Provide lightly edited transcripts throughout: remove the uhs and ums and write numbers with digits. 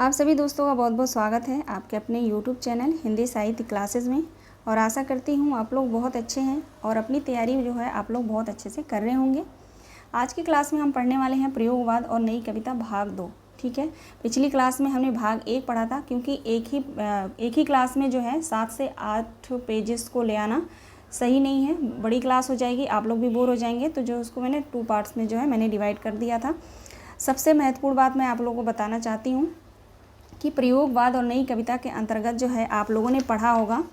आप सभी दोस्तों का बहुत बहुत स्वागत है आपके अपने YouTube चैनल हिंदी साहित्य क्लासेस में। और आशा करती हूँ आप लोग बहुत अच्छे हैं और अपनी तैयारी जो है आप लोग बहुत अच्छे से कर रहे होंगे। आज की क्लास में हम पढ़ने वाले हैं प्रयोगवाद और नई कविता भाग 2। ठीक है, पिछली क्लास में हमने भाग 1 पढ़ा था, क्योंकि एक ही क्लास में जो है 7 से 8 पेजेस को ले आना सही नहीं है, बड़ी क्लास हो जाएगी, आप लोग भी बोर हो जाएंगे। तो जो उसको मैंने 2 पार्ट्स में जो है मैंने डिवाइड कर दिया था। सबसे महत्वपूर्ण बात मैं आप लोगों को बताना चाहती हूँ कि प्रयोगवाद और नई कविता के अंतर्गत जो है आप लोगों ने पढ़ा होगा,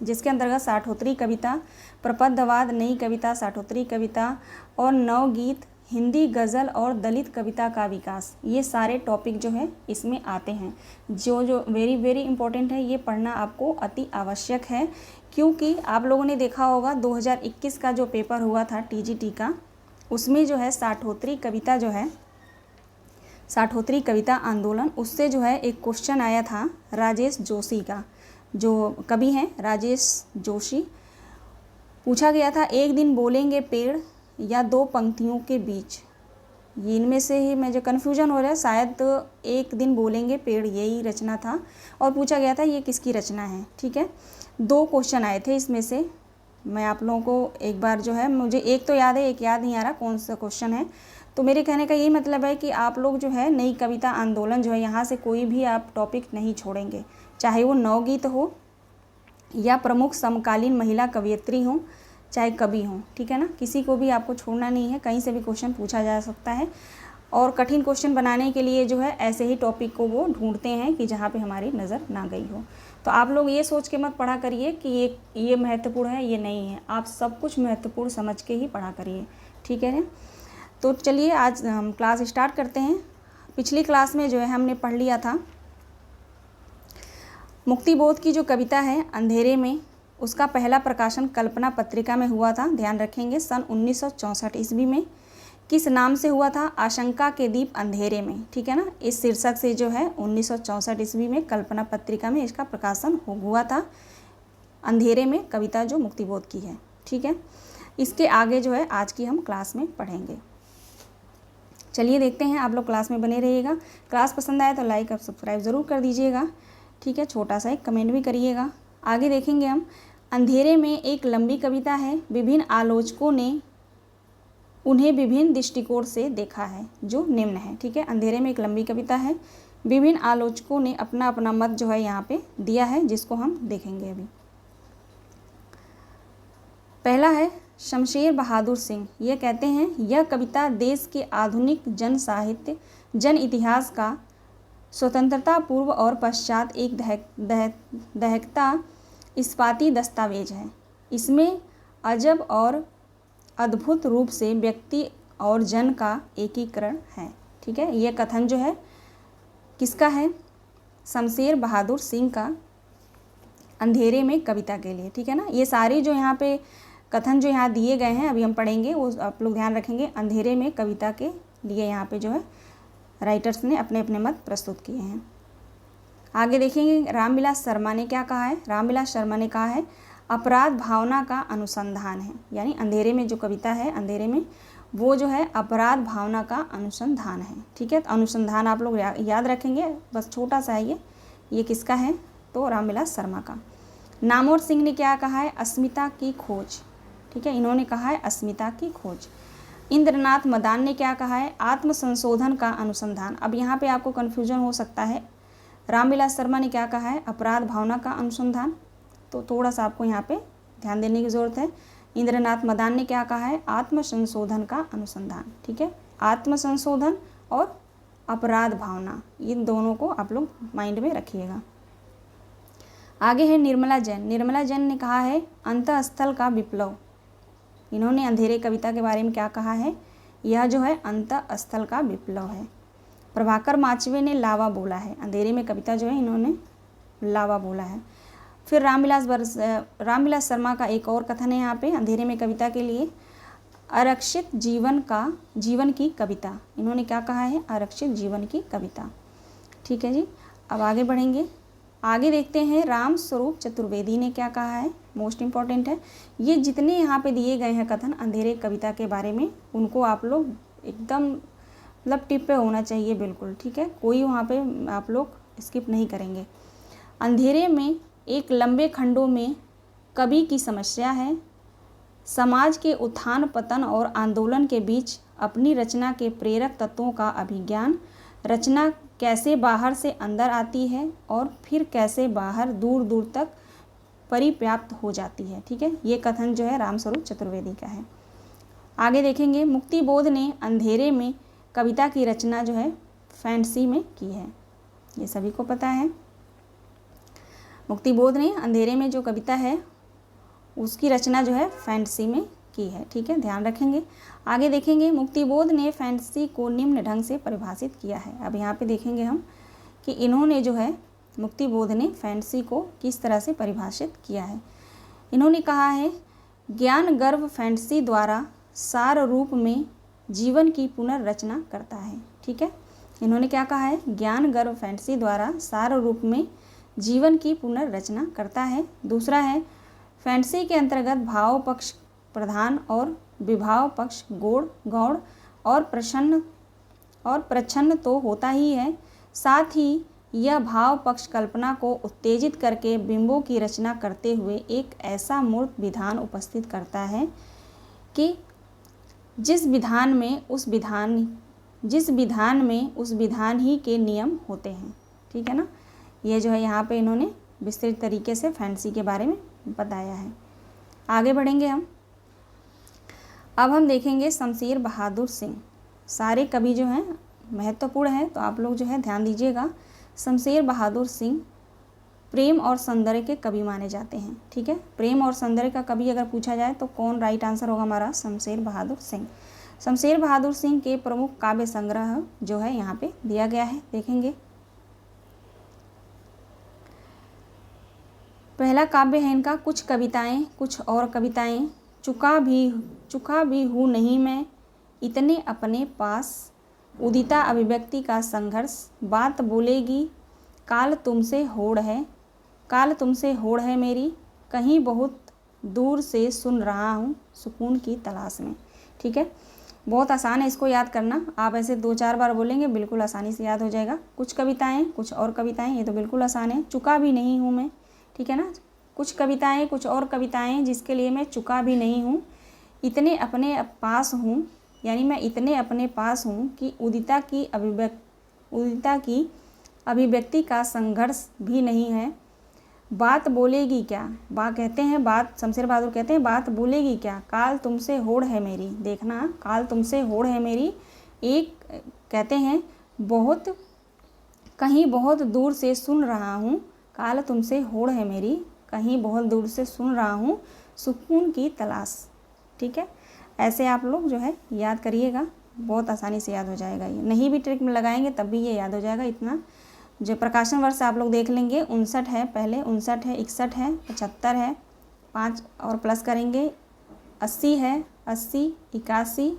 जिसके अंतर्गत साठोत्तरी कविता, प्रपद्धवाद, नई कविता, साठोत्तरी कविता और नवगीत, हिंदी गज़ल और दलित कविता का विकास, ये सारे टॉपिक जो है इसमें आते हैं। जो वेरी वेरी इंपॉर्टेंट है, ये पढ़ना आपको अति आवश्यक है, क्योंकि आप लोगों ने देखा होगा 2021 का जो पेपर हुआ था टीजीटी का, उसमें जो है साठोत्तरी कविता जो है, साठोत्तरी कविता आंदोलन, उससे जो है एक क्वेश्चन आया था राजेश जोशी का, जो कवि हैं राजेश जोशी। पूछा गया था, एक दिन बोलेंगे पेड़ या 2 पंक्तियों के बीच। ये इनमें से ही मुझे कन्फ्यूजन हो रहा है, शायद एक दिन बोलेंगे पेड़ यही रचना था, और पूछा गया था ये किसकी रचना है। ठीक है, 2 क्वेश्चन आए थे इसमें से। मैं आप लोगों को एक बार जो है, मुझे एक तो याद है, एक याद नहीं आ रहा कौन सा क्वेश्चन है। तो मेरे कहने का यही मतलब है कि आप लोग जो है नई कविता आंदोलन जो है, यहाँ से कोई भी आप टॉपिक नहीं छोड़ेंगे, चाहे वो नवगीत हो या प्रमुख समकालीन महिला कवयित्री हो, चाहे कवि हो। ठीक है ना, किसी को भी आपको छोड़ना नहीं है, कहीं से भी क्वेश्चन पूछा जा सकता है। और कठिन क्वेश्चन बनाने के लिए जो है ऐसे ही टॉपिक को वो ढूंढते हैं कि जहाँ पे हमारी नज़र ना गई हो। तो आप लोग ये सोच के मत पढ़ा करिए कि ये महत्वपूर्ण है, ये नहीं है। आप सब कुछ महत्वपूर्ण समझ के ही पढ़ा करिए। ठीक है ना, तो चलिए आज हम क्लास स्टार्ट करते हैं। पिछली क्लास में जो है हमने पढ़ लिया था मुक्तिबोध की जो कविता है अंधेरे में, उसका पहला प्रकाशन कल्पना पत्रिका में हुआ था। ध्यान रखेंगे सन 1964 ईस्वी में। किस नाम से हुआ था? आशंका के दीप अंधेरे में। ठीक है ना, इस शीर्षक से जो है 1964 ईस्वी में कल्पना पत्रिका में इसका प्रकाशन हुआ था। अंधेरे में कविता जो मुक्तिबोध की है। ठीक है, इसके आगे जो है आज की हम क्लास में पढ़ेंगे। चलिए देखते हैं, आप लोग क्लास में बने रहिएगा। क्लास पसंद आए तो लाइक और सब्सक्राइब ज़रूर कर दीजिएगा। ठीक है, छोटा सा एक कमेंट भी करिएगा। आगे देखेंगे हम। अंधेरे में एक लंबी कविता है, विभिन्न आलोचकों ने उन्हें विभिन्न दृष्टिकोण से देखा है, जो निम्न है। ठीक है, अंधेरे में एक लंबी कविता है, विभिन्न आलोचकों ने अपना अपना मत जो है यहाँ पे दिया है, जिसको हम देखेंगे अभी। पहला है शमशेर बहादुर सिंह। ये कहते हैं, यह कविता देश के आधुनिक जन साहित्य, जन इतिहास का स्वतंत्रता पूर्व और पश्चात एक दहकता इस्पाती दस्तावेज है। इसमें अजब और अद्भुत रूप से व्यक्ति और जन का एकीकरण है। ठीक है, यह कथन जो है किसका है? शमशेर बहादुर सिंह का, अंधेरे में कविता के लिए। ठीक है ना, ये सारी जो यहाँ पे कथन जो यहाँ दिए गए हैं, अभी हम पढ़ेंगे, वो आप लोग ध्यान रखेंगे। अंधेरे में कविता के लिए यहाँ पे जो है राइटर्स ने अपने अपने मत प्रस्तुत किए हैं। आगे देखेंगे, रामविलास शर्मा ने क्या कहा है? रामविलास शर्मा ने कहा है, अपराध भावना का अनुसंधान है। यानी अंधेरे में जो कविता है, अंधेरे में, वो जो है अपराध भावना का अनुसंधान है। ठीक है, तो अनुसंधान आप लोग याद रखेंगे, बस छोटा सा है ये किसका है? तो रामविलास शर्मा का। नामवर सिंह ने क्या कहा है? अस्मिता की खोज। ठीक है, इन्होंने कहा है अस्मिता की खोज। इंद्रनाथ मदान ने क्या कहा है? आत्म संशोधन का अनुसंधान। अब यहाँ पे आपको कन्फ्यूजन हो सकता है, रामविलास शर्मा ने क्या कहा है? अपराध भावना का अनुसंधान। तो थोड़ा सा आपको यहाँ पे ध्यान देने की ज़रूरत है। इंद्रनाथ मदान ने क्या कहा है? आत्म संशोधन का अनुसंधान। ठीक है, आत्म संशोधन और अपराध भावना, इन दोनों को आप लोग माइंड में रखिएगा। आगे है निर्मला जैन। निर्मला जैन ने कहा है अंतःस्थल का विप्लव। इन्होंने अंधेरे कविता के बारे में क्या कहा है? यह जो है अंतःस्थल का विप्लव है। प्रभाकर माचवे ने लावा बोला है। अंधेरे में कविता जो है इन्होंने लावा बोला है। फिर रामविलास शर्मा का एक और कथन है यहाँ पे अंधेरे में कविता के लिए, आरक्षित जीवन की कविता। इन्होंने क्या कहा है? आरक्षित जीवन की कविता। ठीक है जी, अब आगे बढ़ेंगे। आगे देखते हैं, राम स्वरूप चतुर्वेदी ने क्या कहा है? मोस्ट इम्पॉर्टेंट है। ये जितने यहाँ पे दिए गए हैं कथन अंधेरे कविता के बारे में, उनको आप लोग एकदम मतलब टिप पे होना चाहिए बिल्कुल, ठीक है, कोई वहाँ पे आप लोग स्किप नहीं करेंगे। अंधेरे में एक लंबे खंडों में कवि की समस्या है। समाज के उत्थान पतन और आंदोलन के बीच अपनी रचना के प्रेरक तत्वों का अभिज्ञान। रचना कैसे बाहर से अंदर आती है और फिर कैसे बाहर दूर दूर तक परिव्याप्त हो जाती है। ठीक है, ये कथन जो है रामस्वरूप चतुर्वेदी का है। आगे देखेंगे, मुक्तिबोध ने अंधेरे में कविता की रचना जो है फैंसी में की है। ये सभी को पता है। मुक्तिबोध ने अंधेरे में जो कविता है उसकी रचना जो है फैंसी में की है। ठीक है, ध्यान रखेंगे। आगे देखेंगे, मुक्तिबोध ने फैंसी को निम्न ढंग से परिभाषित किया है। अब यहाँ पे देखेंगे हम कि इन्होंने जो है मुक्तिबोध ने फैंसी को किस तरह से परिभाषित किया है। इन्होंने कहा है, ज्ञान गर्भ फैंसी द्वारा सार रूप में जीवन की पुनर्रचना करता है। ठीक है, इन्होंने क्या कहा है, ज्ञान गर्भ फैंसी द्वारा सार रूप में जीवन की पुनर्रचना करता है। दूसरा है, फैंसी के अंतर्गत भाव पक्ष प्रधान और विभाव पक्ष गौड़ और प्रच्छन्न तो होता ही है, साथ ही यह भाव पक्ष कल्पना को उत्तेजित करके बिंबों की रचना करते हुए एक ऐसा मूर्त विधान उपस्थित करता है कि जिस विधान में उस विधान ही के नियम होते हैं। ठीक है ना, ये जो है यहाँ पे इन्होंने विस्तृत तरीके से फैंसी के बारे में बताया है। आगे बढ़ेंगे हम। अब हम देखेंगे शमशेर बहादुर सिंह। सारे कवि जो हैं महत्वपूर्ण हैं, तो आप लोग जो है ध्यान दीजिएगा। शमशेर बहादुर सिंह प्रेम और सौंदर्य के कवि माने जाते हैं। ठीक है, प्रेम और सौंदर्य का कवि अगर पूछा जाए तो कौन राइट आंसर होगा हमारा, शमशेर बहादुर सिंह। शमशेर बहादुर सिंह के प्रमुख काव्य संग्रह जो है यहाँ पे दिया गया है, देखेंगे। पहला काव्य है इनका कुछ कविताएं, कुछ और कविताएं। चुका भी हूँ नहीं मैं इतने अपने पास, उदिता अभिव्यक्ति का संघर्ष, बात बोलेगी काल तुमसे होड़ है मेरी, कहीं बहुत दूर से सुन रहा हूँ सुकून की तलाश में। ठीक है, बहुत आसान है इसको याद करना। आप ऐसे 2-4 बार बोलेंगे बिल्कुल आसानी से याद हो जाएगा। कुछ कविताएं, कुछ और कविताएं, ये तो बिल्कुल आसान है। चुका भी नहीं हूँ मैं, ठीक है ना, कुछ कविताएं, कुछ और कविताएं जिसके लिए मैं चुका भी नहीं हूँ, इतने अपने पास हूँ, यानी मैं इतने अपने पास हूँ कि उदिता की अभिव्यक्ति का संघर्ष भी नहीं है। बात बोलेगी क्या, शमशेर बहादुर कहते हैं बात बोलेगी क्या, काल तुमसे होड़ है मेरी। देखना, काल तुमसे होड़ है मेरी। एक कहते हैं कहीं बहुत दूर से सुन रहा हूँ, काल तुमसे होड़ है मेरी, कहीं बहुत दूर से सुन रहा हूँ सुकून की तलाश। ठीक है, ऐसे आप लोग जो है याद करिएगा, बहुत आसानी से याद हो जाएगा। ये नहीं भी ट्रिक में लगाएंगे तब भी ये याद हो जाएगा। इतना जो प्रकाशन वर्ष आप लोग देख लेंगे, 59 है, पहले 59 है, 61 है, 75 है, 5 और प्लस करेंगे, 80 है, 80, 81,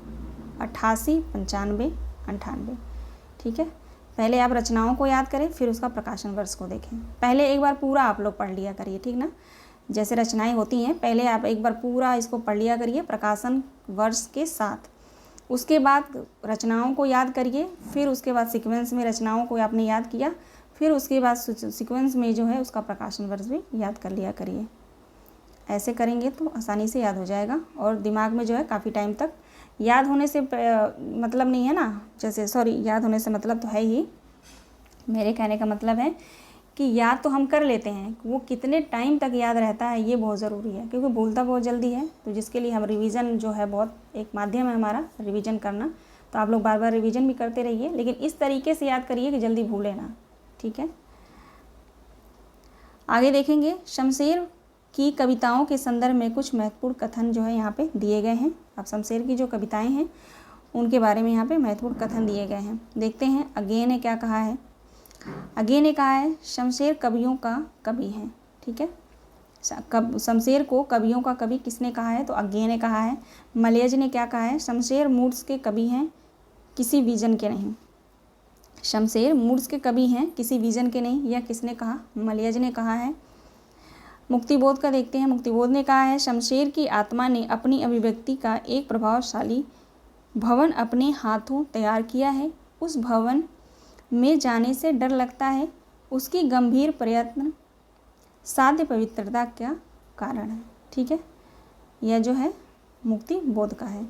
88, 95, 98। ठीक है, पहले आप रचनाओं को याद करें, फिर उसका प्रकाशन वर्ष को देखें। पहले एक बार पूरा आप लोग पढ़ लिया करिए, ठीक ना, जैसे रचनाएं होती हैं पहले आप एक बार पूरा इसको पढ़ लिया करिए प्रकाशन वर्ष के साथ। उसके बाद रचनाओं को याद करिए, फिर उसके बाद सीक्वेंस में रचनाओं को आपने याद किया, फिर उसके बाद सीक्वेंस में जो है उसका प्रकाशन वर्ष भी याद कर लिया करिए। ऐसे करेंगे तो आसानी से याद हो जाएगा और दिमाग में जो है काफ़ी टाइम तक याद होने से मतलब नहीं है ना, याद होने से मतलब तो है ही, मेरे कहने का मतलब है कि याद तो हम कर लेते हैं, वो कितने टाइम तक याद रहता है ये बहुत ज़रूरी है, क्योंकि भूलता बहुत जल्दी है। तो जिसके लिए हम रिवीजन जो है बहुत एक माध्यम है हमारा रिवीजन करना, तो आप लोग बार बार रिवीजन भी करते रहिए, लेकिन इस तरीके से याद करिए कि जल्दी भूले ना। ठीक है, आगे देखेंगे, शमशेर की कविताओं के संदर्भ में कुछ महत्वपूर्ण कथन जो है यहाँ पे दिए गए हैं। अब शमशेर की जो कविताएँ हैं उनके बारे में यहाँ पे महत्वपूर्ण कथन दिए गए हैं, देखते हैं। अज्ञेय ने क्या कहा है, अज्ञेय ने कहा है शमशेर कवियों का कवि है। ठीक है, शमशेर को कवियों का कवि किसने कहा है, तो अज्ञेय ने कहा है। मलयज ने क्या कहा है, शमशेर मूड्स के कवि हैं, किसी विजन के नहीं। शमशेर मूड्स के कवि हैं, किसी विजन के नहीं, यह किसने कहा, मलयज ने कहा है। मुक्तिबोध का देखते हैं, मुक्तिबोध ने कहा है शमशेर की आत्मा ने अपनी अभिव्यक्ति का एक प्रभावशाली भवन अपने हाथों तैयार किया है, उस भवन में जाने से डर लगता है, उसकी गंभीर प्रयत्न साध्य पवित्रता क्या कारण है। ठीक है, यह जो है मुक्ति बोध का है।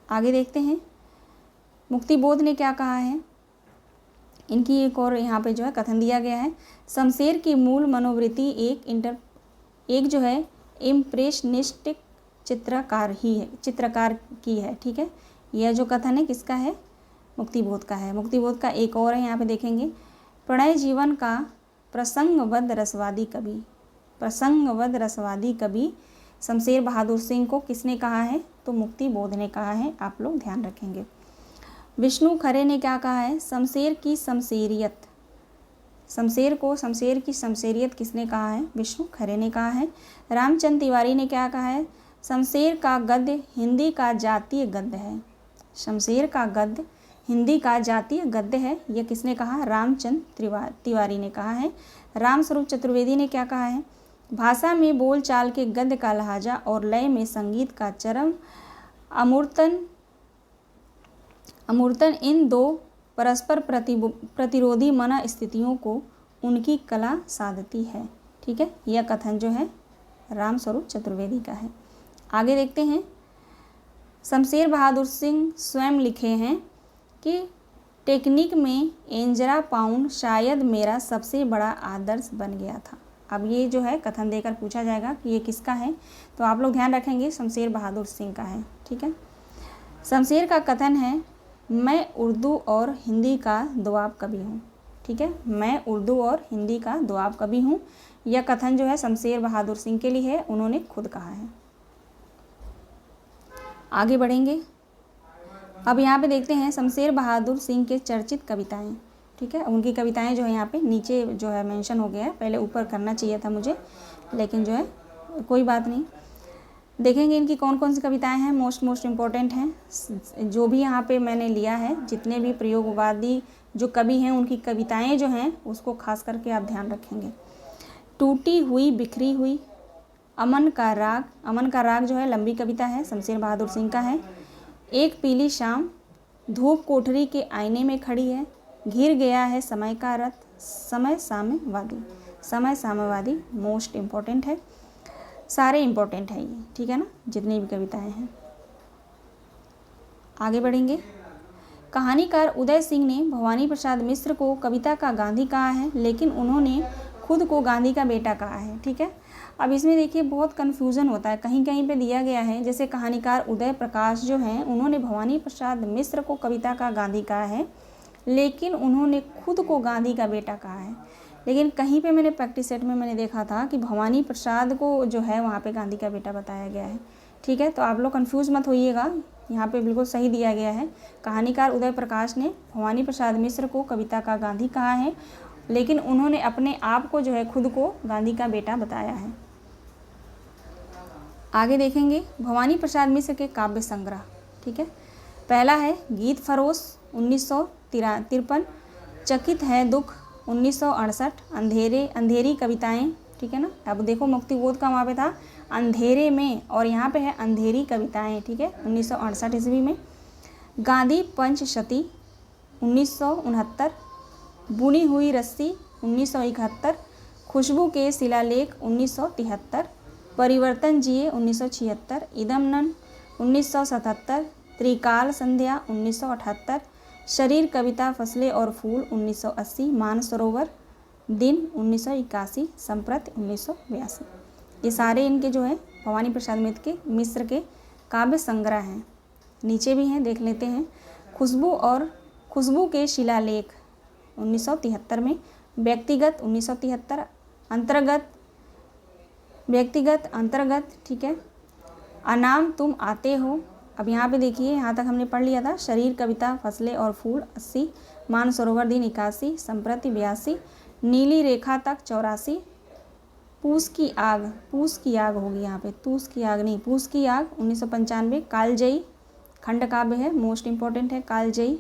आगे देखते हैं मुक्ति बोध ने क्या कहा है। इनकी एक और यहाँ पे जो है कथन दिया गया है। शमशेर की मूल मनोवृत्ति एक जो है इम्प्रेशनिस्टिक चित्रकार की है। ठीक है, यह जो कथन है किसका है, मुक्ति बोध का है। मुक्ति बोध का एक और है, यहाँ पे देखेंगे, प्रणय जीवन का प्रसंगबद्ध रसवादी कवि शमशेर बहादुर सिंह को किसने कहा है, तो मुक्ति बोध ने कहा है। आप लोग ध्यान रखेंगे। विष्णु खरे ने क्या कहा है, शमशेर की शमशेरियत किसने कहा है, विष्णु खरे ने कहा है। रामचंद्र तिवारी ने क्या कहा है, शमशेर का गद्य हिंदी का जातीय गद्य है। शमशेर का गद्य हिंदी का जातीय गद्य है, यह किसने कहा, रामचंद्र तिवारी ने कहा है। रामस्वरूप चतुर्वेदी ने क्या कहा है, भाषा में बोल चाल के गद्य का लहाजा और लय में संगीत का चरम अमूर्तन इन दो परस्पर प्रतिरोधी मना स्थितियों को उनकी कला साधती है। ठीक है, यह कथन जो है रामस्वरूप चतुर्वेदी का है। आगे देखते हैं, शमशेर बहादुर सिंह स्वयं लिखे हैं कि टेक्निक में एंजरा पाउंड शायद मेरा सबसे बड़ा आदर्श बन गया था। अब ये जो है कथन देकर पूछा जाएगा कि ये किसका है, तो आप लोग ध्यान रखेंगे शमशेर बहादुर सिंह का है। ठीक है, शमशेर का कथन है, मैं उर्दू और हिंदी का दोआब कवि हूँ। ठीक है, मैं उर्दू और हिंदी का दोआब कवि हूँ। यह कथन जो है शमशेर बहादुर सिंह के लिए है, उन्होंने खुद कहा है। आगे बढ़ेंगे, अब यहाँ पे देखते हैं शमशेर बहादुर सिंह के चर्चित कविताएं। ठीक है, उनकी कविताएं जो है यहाँ पे नीचे जो है मेंशन हो गया है, पहले ऊपर करना चाहिए था मुझे, लेकिन जो है कोई बात नहीं। देखेंगे इनकी कौन कौन सी कविताएं हैं, मोस्ट इम्पोर्टेंट हैं। जो भी यहाँ पे मैंने लिया है, जितने भी प्रयोगवादी जो कवि हैं उनकी कविताएं जो हैं उसको खास करके आप ध्यान रखेंगे। टूटी हुई बिखरी हुई, अमन का राग जो है लंबी कविता है, शमशेर बहादुर सिंह का है। एक पीली शाम, धूप कोठरी के आईने में खड़ी है, घिर गया है समय का रथ, समय साम्यवादी मोस्ट इम्पोर्टेंट है, सारे इम्पोर्टेंट है ये। ठीक है ना, जितनी भी कविताएं हैं। आगे बढ़ेंगे, कहानीकार उदय सिंह ने भवानी प्रसाद मिश्र को कविता का गांधी कहा है, लेकिन उन्होंने खुद को गांधी का बेटा कहा है। ठीक है, अब इसमें देखिए बहुत कन्फ्यूज़न होता है, कहीं कहीं पे दिया गया है जैसे कहानीकार उदय प्रकाश जो हैं उन्होंने भवानी प्रसाद मिश्र को कविता का गांधी कहा है, लेकिन उन्होंने खुद को गांधी का बेटा कहा है। लेकिन कहीं पे मैंने प्रैक्टिस सेट में मैंने देखा था कि भवानी प्रसाद को जो है वहाँ पे गांधी का बेटा बताया गया है। ठीक है, तो आप लोग कंफ्यूज मत होइएगा, यहाँ पे बिल्कुल सही दिया गया है। कहानीकार उदय प्रकाश ने भवानी प्रसाद मिश्र को कविता का गांधी कहा है, लेकिन उन्होंने अपने आप को जो है खुद को गांधी का बेटा बताया है। आगे देखेंगे भवानी प्रसाद मिश्र के काव्य संग्रह। ठीक है, पहला है गीत फरोश 1953, चकित है दुख 1968, अंधेरी कविताएं। ठीक है ना, अब देखो मुक्ति बोध का वहाँ पे था अंधेरे में, और यहाँ पे है अंधेरी कविताएं। ठीक है, 1968 ईस्वी में। गांधी पंचशती 1969, बुनी हुई रस्सी 1971, खुशबू के शिलालेख 1973, परिवर्तन जिए 1976, इदमनन 1977, त्रिकाल संध्या 1978, शरीर कविता फसलें और फूल 1980, मानसरोवर दिन 1981, संप्रति 1982। ये सारे इनके जो है भवानी प्रसाद मिश्र के काव्य संग्रह हैं। नीचे भी हैं, देख लेते हैं। खुशबू के शिलालेख 1973 में, व्यक्तिगत 1973, अंतर्गत। ठीक है, अनाम तुम आते हो, अब यहाँ पे देखिए यहाँ तक हमने पढ़ लिया था। शरीर कविता फसलें और फूल 80, मानसरोवर दिन 81, संप्रति 82, नीली रेखा तक 84, पूस की आग होगी यहाँ पे, पूस की आग 1995, कालजयी खंड काव्य है, मोस्ट इम्पोर्टेंट है कालजयी।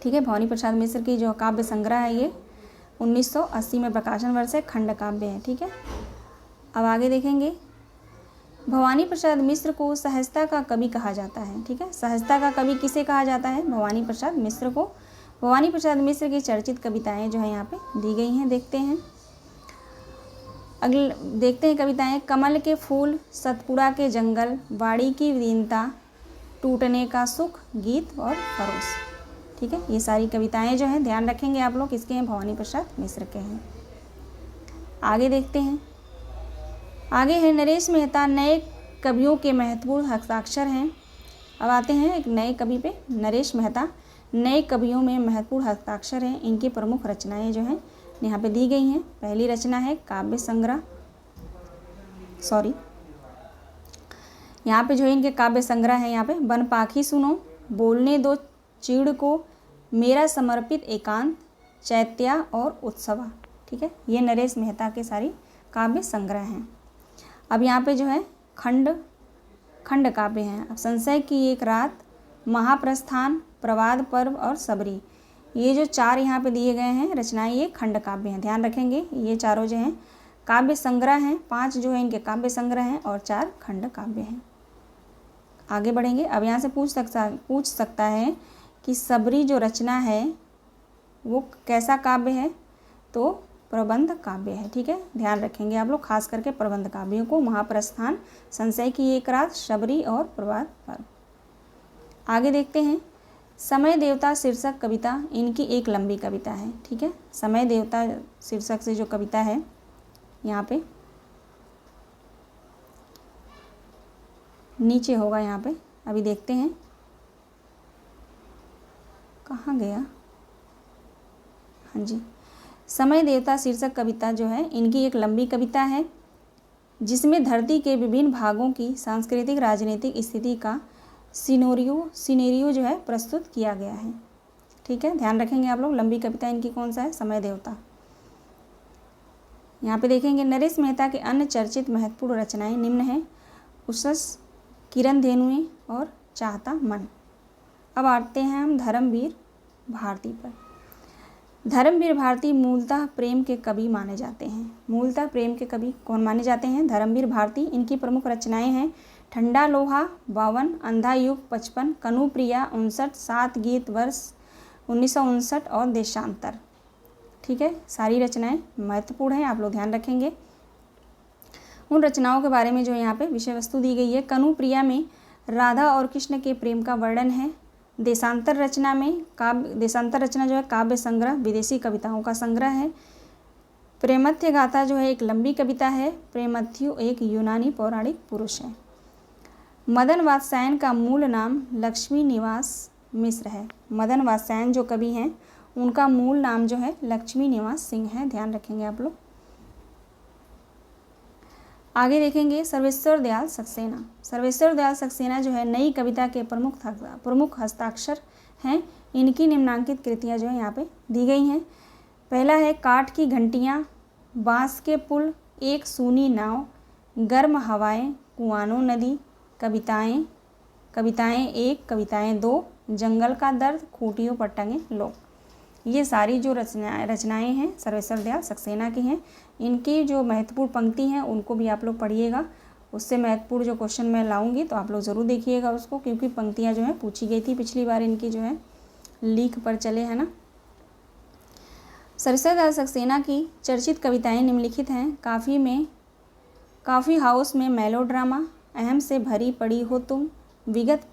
ठीक है, भवानी प्रसाद मिश्र की जो काव्य संग्रह है ये 1980 में प्रकाशन वर्ष है, खंड काव्य है। ठीक है, अब आगे देखेंगे भवानी प्रसाद मिश्र को सहजता का कवि कहा जाता है। ठीक है, सहजता का कवि किसे कहा जाता है? भवानी प्रसाद मिश्र को। भवानी प्रसाद मिश्र की चर्चित कविताएं जो है यहाँ पे दी गई हैं, देखते हैं। अगले देखते हैं कविताएं। कमल के फूल, सतपुड़ा के जंगल, बाड़ी की दीनता, टूटने का सुख, गीत और फरोश। ठीक है, ये सारी कविताएं जो हैं ध्यान रखेंगे आप लोग, किसके हैं? भवानी प्रसाद मिश्र के हैं। आगे देखते हैं। आगे है नरेश मेहता नए कवियों के महत्वपूर्ण हस्ताक्षर हैं। अब आते हैं एक नए कवि पे। नरेश मेहता नए कवियों में महत्वपूर्ण हस्ताक्षर हैं। इनकी प्रमुख रचनाएं जो हैं यहाँ पे दी गई हैं। पहली रचना है काव्य संग्रह, यहाँ पे जो है इनके काव्य संग्रह है, यहाँ पे वन पाखी सुनो, बोलने दो चीड़ को, मेरा समर्पित एकांत, चैत्या और उत्सवा। ठीक है, ये नरेश मेहता के सारी काव्य संग्रह हैं। अब यहाँ पे जो है खंड काव्य हैं। अब संशय की एक रात, महाप्रस्थान, प्रवाद पर्व और सबरी, ये जो चार यहाँ पे दिए गए हैं रचनाएं, ये खंड काव्य हैं। ध्यान रखेंगे, ये चारों जो हैं काव्य संग्रह हैं। 5 जो है इनके काव्य संग्रह हैं और 4 खंड काव्य हैं। आगे बढ़ेंगे। अब यहाँ से पूछ सकता है कि सबरी जो रचना है वो कैसा काव्य है? तो प्रबंध काव्य है। ठीक है, ध्यान रखेंगे आप लोग, खास करके प्रबंध काव्यों को। महाप्रस्थान, संशय की एक रात, शबरी और प्रभात पर्व। आगे देखते हैं। समय देवता शीर्षक कविता इनकी एक लंबी कविता है। ठीक है, समय देवता शीर्षक से जो कविता है यहाँ पे नीचे होगा, यहाँ पे अभी देखते हैं कहाँ गया। हाँ जी, समय देवता शीर्षक कविता जो है इनकी एक लंबी कविता है, जिसमें धरती के विभिन्न भागों की सांस्कृतिक राजनीतिक स्थिति का सिनेरियो जो है प्रस्तुत किया गया है। ठीक है, ध्यान रखेंगे आप लोग, लंबी कविता इनकी कौन सा है? समय देवता। यहाँ पे देखेंगे नरेश मेहता के अन्य चर्चित महत्वपूर्ण रचनाएं निम्न हैं: उषस, किरण धेनुएं और चाहता मन। अब आते हैं हम धर्मवीर भारती पर। धर्मवीर भारती मूलतः प्रेम के कवि माने जाते हैं। मूलतः प्रेम के कवि कौन माने जाते हैं? धर्मवीर भारती। इनकी प्रमुख रचनाएं हैं ठंडा लोहा 52, अंधा युग 55, कनुप्रिया 59, 7 गीत वर्ष 1959 और देशांतर। ठीक है, सारी रचनाएं महत्वपूर्ण हैं, आप लोग ध्यान रखेंगे। उन रचनाओं के बारे में जो यहाँ पे विषय वस्तु दी गई है। कनुप्रिया में राधा और कृष्ण के प्रेम का वर्णन है। देशांतर रचना जो है काव्य संग्रह, विदेशी कविताओं का संग्रह है। प्रेमथ्य गाथा जो है एक लंबी कविता है। प्रेमथ्यु एक यूनानी पौराणिक पुरुष है। मदन वात्स्यायन का मूल नाम लक्ष्मी निवास मिश्र है। मदन वात्स्यायन जो कवि हैं उनका मूल नाम जो है लक्ष्मी निवास सिंह है, ध्यान रखेंगे आप लोग। आगे देखेंगे सर्वेश्वर दयाल सक्सेना। सर्वेश्वर दयाल सक्सेना जो है नई कविता के प्रमुख हस्ताक्षर हैं। इनकी निम्नांकित कृतियाँ जो है यहाँ पे दी गई हैं। पहला है काठ की घंटियाँ, बांस के पुल, एक सूनी नाव, गर्म हवाएं, कुआनो नदी, कविताएं 1, कविताएं 2, जंगल का दर्द, खूंटियों पर टंगे लोग। ये सारी जो रचनाएं हैं सर्वेश्वर दयाल सक्सेना की हैं। इनकी जो महत्वपूर्ण पंक्ति हैं उनको भी आप लोग पढ़िएगा। उससे महत्वपूर्ण जो क्वेश्चन मैं लाऊंगी तो आप लोग ज़रूर देखिएगा उसको, क्योंकि पंक्तियां जो हैं पूछी गई थी पिछली बार, इनकी जो है लीक पर चले है ना। सर्वेश्वर दयाल सक्सेना की चर्चित कविताएं निम्नलिखित हैं। काफ़ी हाउस में मेलोड्रामा, अहम से भरी पड़ी हो तुम, विगत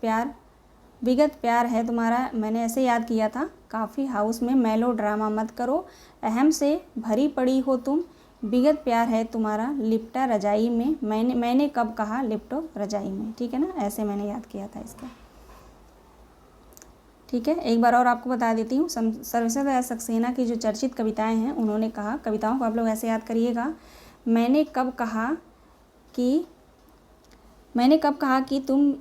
प्यार है तुम्हारा, मैंने ऐसे याद किया था। काफ़ी हाउस में मेलोड्रामा मत करो, अहम से भरी पड़ी हो तुम, विगत प्यार है तुम्हारा, लिपटा रजाई में, मैंने कब कहा लिपटो रजाई में। ठीक है ना, ऐसे मैंने याद किया था इसका। ठीक है, एक बार और आपको बता देती हूँ। सर्वेश्वर दयाल सक्सेना की जो चर्चित कविताएं हैं उन्होंने कहा, कविताओं को आप लोग ऐसे याद करिएगा। मैंने कब कहा कि तुम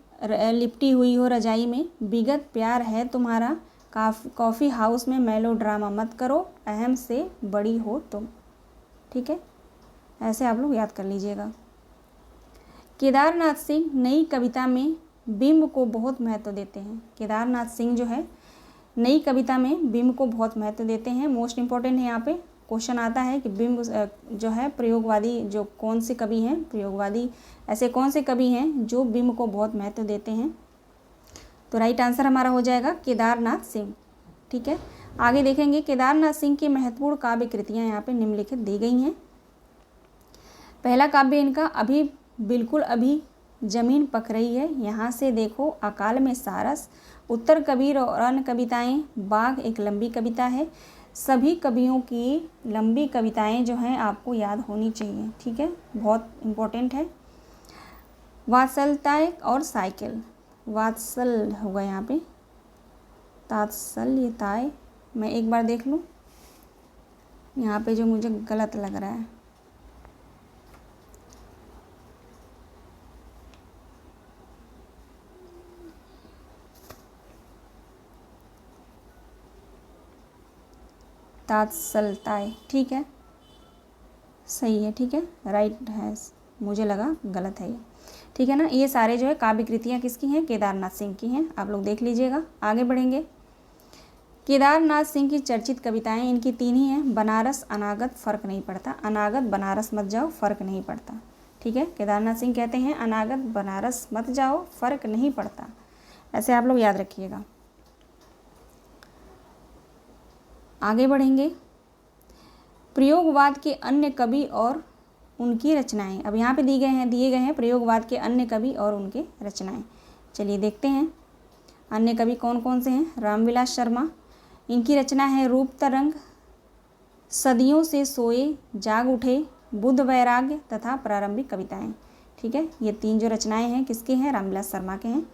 लिपटी हुई हो रजाई में, विगत प्यार है तुम्हारा, कॉफ़ी हाउस में मेलोड्रामा मत करो, अहम से बड़ी हो तुम। ठीक है, ऐसे आप लोग याद कर लीजिएगा। केदारनाथ सिंह नई कविता में बिंब को बहुत महत्व देते हैं। केदारनाथ सिंह जो है नई कविता में बिंब को बहुत महत्व देते हैं। मोस्ट इम्पॉर्टेंट है यहाँ पे क्वेश्चन आता है कि बिंब जो है प्रयोगवादी जो कौन से कवि हैं, प्रयोगवादी ऐसे कौन से कवि हैं जो बिंब को बहुत महत्व देते हैं। तो राइट आंसर हमारा हो जाएगा केदारनाथ सिंह। ठीक है, आगे देखेंगे केदारनाथ सिंह की महत्वपूर्ण काव्य कृतियाँ यहाँ पे निम्नलिखित दी गई हैं। पहला काव्य इनका अभी बिल्कुल अभी जमीन पक रही है, यहाँ से देखो, अकाल में सारस, उत्तर कबीर और अन्य कविताएं, बाघ एक लंबी कविता है। सभी कवियों की लंबी कविताएं जो हैं आपको याद होनी चाहिए। ठीक है, बहुत इम्पोर्टेंट है। वात्सल्यताएं और साइकिल, वात्सल होगा यहाँ पे, तात्सल्यताएं, मैं एक बार देख लूँ यहाँ पे जो मुझे गलत लग रहा है। तात्सल्यताएं, ठीक है, सही है, ठीक है, राइट है, मुझे लगा गलत है ये। ठीक है ना, ये सारे जो है काव्य कृतियाँ किसकी हैं, केदारनाथ सिंह की हैं। आप लोग देख लीजिएगा। आगे बढ़ेंगे। केदारनाथ सिंह की चर्चित कविताएं इनकी 3 ही हैं, बनारस, अनागत, फर्क नहीं पड़ता। अनागत बनारस मत जाओ, फर्क नहीं पड़ता। ठीक है, केदारनाथ सिंह कहते हैं अनागत बनारस मत जाओ, फर्क नहीं पड़ता। ऐसे आप लोग याद रखिएगा। आगे बढ़ेंगे। प्रयोगवाद के अन्य कवि और उनकी रचनाएं, अब यहाँ पे दिए गए हैं प्रयोगवाद के अन्य कवि और उनके रचनाएं। चलिए देखते हैं अन्य कवि कौन कौन से हैं। रामविलास शर्मा, इनकी रचना है रूप तरंग, सदियों से सोए, जाग उठे, बुद्ध वैराग्य तथा प्रारंभिक कविताएं। ठीक है, ये 3 जो रचनाएं हैं किसके हैं, रामविलास शर्मा के हैं।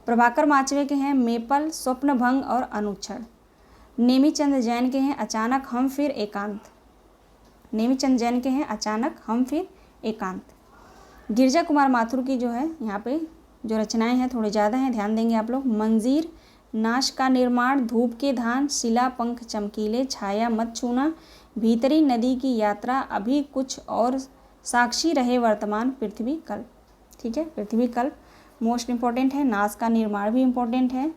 प्रभाकर माचवे के हैं मेपल, स्वप्नभंग और अनुच्छड़। नेमीचंद जैन के हैं अचानक हम फिर एकांत। नेमीचंद जैन के हैं अचानक हम फिर एकांत। गिरजा कुमार माथुर की जो है यहाँ पे जो रचनाएं हैं थोड़े ज़्यादा हैं, ध्यान देंगे आप लोग। मंजीर, नाश का निर्माण, धूप के धान, शिला पंख चमकीले, छाया मत छूना, भीतरी नदी की यात्रा, अभी कुछ और, साक्षी रहे वर्तमान, पृथ्वी कल्प। ठीक है, पृथ्वी कल्प मोस्ट इम्पॉर्टेंट है। नाश का निर्माण भी इम्पोर्टेंट है।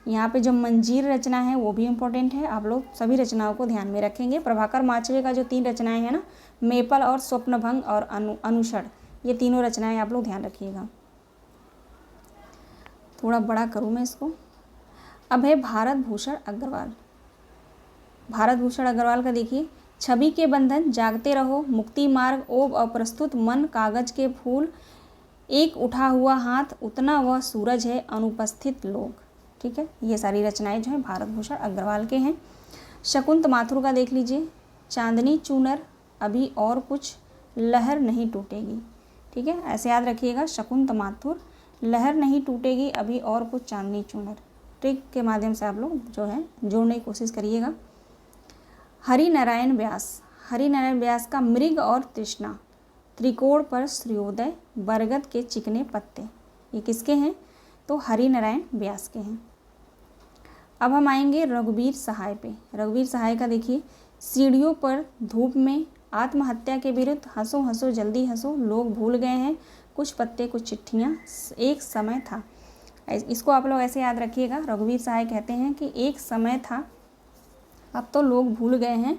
यहाँ पे जो मंजीर रचना है वो भी इम्पोर्टेंट है। आप लोग सभी रचनाओं को ध्यान में रखेंगे। प्रभाकर माचवे का जो 3 रचनाएं हैं ना, मेपल और स्वप्नभंग और अनुषण, ये तीनों रचनाएं आप लोग ध्यान रखिएगा। थोड़ा बड़ा करूँ मैं इसको। अब है भारत भूषण अग्रवाल। भारत भूषण अग्रवाल का देखिए, छवि के बंधन, जागते रहो, मुक्ति मार्ग, ओब अप्रस्तुत मन, कागज के फूल, एक उठा हुआ हाथ, उतना वह सूरज है, अनुपस्थित लोग। ठीक है, ये सारी रचनाएं जो है भारत भूषण अग्रवाल के हैं। शकुंत माथुर का देख लीजिए, चांदनी चूनर, अभी और कुछ, लहर नहीं टूटेगी। ठीक है, ऐसे याद रखिएगा, शकुंत माथुर, लहर नहीं टूटेगी, अभी और कुछ, चांदनी चूनर। ट्रिक के माध्यम से आप लोग जो है जोड़ने की कोशिश करिएगा। हरिनारायण व्यास, हरिनारायण व्यास का मृग और तृष्णा, त्रिकोण पर सूर्योदय, बरगद के चिकने पत्ते, ये किसके हैं, तो हरिनारायण व्यास के हैं। अब हम आएंगे रघुवीर सहाय पे। रघुवीर सहाय का देखिए, सीढ़ियों पर धूप में, आत्महत्या के विरुद्ध, हंसो हंसो जल्दी हंसो, लोग भूल गए हैं, कुछ पत्ते कुछ चिट्ठियाँ, एक समय था। इसको आप लोग ऐसे याद रखिएगा। रघुवीर सहाय कहते हैं कि एक समय था, अब तो लोग भूल गए हैं,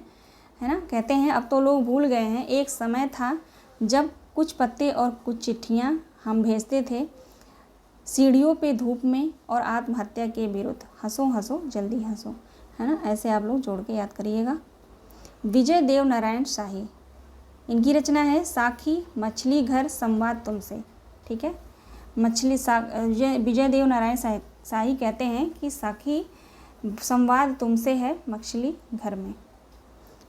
है ना, कहते हैं अब तो लोग भूल गए हैं, एक समय था जब कुछ पत्ते और कुछ चिट्ठियाँ हम भेजते थे, सीढ़ियों पे धूप में और आत्महत्या के विरुद्ध, हंसो हंसो जल्दी हंसो, है ना, ऐसे आप लोग जोड़ के याद करिएगा। विजय देव नारायण शाही, इनकी रचना है साखी, मछली घर, संवाद तुमसे। ठीक है, विजय देव नारायण शाही कहते हैं कि साखी संवाद तुमसे है, मछली घर में।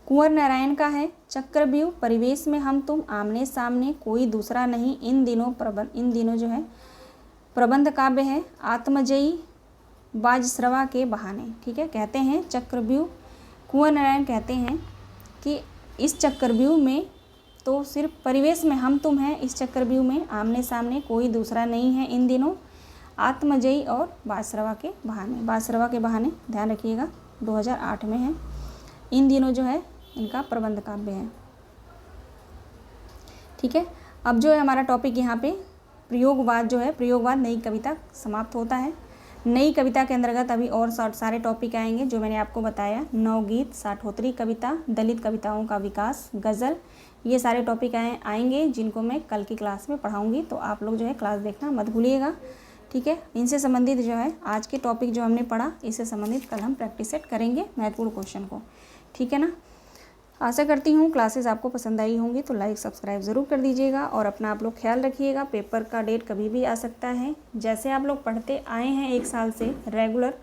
कुंवर नारायण का है चक्रव्यूह, परिवेश में हम तुम, आमने सामने, कोई दूसरा नहीं, इन दिनों जो है प्रबंध काव्य है। आत्मजयी, बाजश्रवा के बहाने। ठीक है, कहते हैं चक्रव्यूह, कुंवर नारायण कहते हैं कि इस चक्रव्यूह में तो सिर्फ परिवेश में हम तुम हैं, इस चक्रव्यूह में आमने सामने कोई दूसरा नहीं है, इन दिनों, आत्मजयी और बाजश्रवा के बहाने। बाजश्रवा के बहाने ध्यान रखिएगा, 2008 में है। इन दिनों जो है इनका प्रबंध काव्य है। ठीक है, अब जो है हमारा टॉपिक यहाँ पे प्रयोगवाद जो है, प्रयोगवाद नई कविता समाप्त होता है। नई कविता के अंतर्गत अभी और सारे टॉपिक आएंगे जो मैंने आपको बताया, नवगीत, साठोतरी कविता, दलित कविताओं का विकास, गज़ल, ये सारे टॉपिक आएंगे जिनको मैं कल की क्लास में पढ़ाऊँगी। तो आप लोग जो है क्लास देखना मत भूलिएगा, ठीक है। इनसे संबंधित जो है आज के टॉपिक जो हमने पढ़ा, इससे संबंधित कल हम प्रैक्टिस सेट करेंगे महत्वपूर्ण क्वेश्चन को, ठीक है ना। आशा करती हूँ क्लासेस आपको पसंद आई होंगी, तो लाइक सब्सक्राइब ज़रूर कर दीजिएगा और अपना आप लोग ख्याल रखिएगा। पेपर का डेट कभी भी आ सकता है। जैसे आप लोग पढ़ते आए हैं 1 साल से रेगुलर,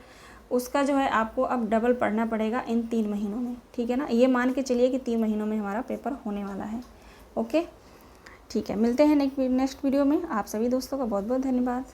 उसका जो है आपको अब डबल पढ़ना पड़ेगा इन 3 महीनों में, ठीक है ना। ये मान के चलिए कि 3 महीनों में हमारा पेपर होने वाला है। ओके, ठीक है, मिलते हैं नेक्स्ट वीडियो में। आप सभी दोस्तों का बहुत बहुत धन्यवाद।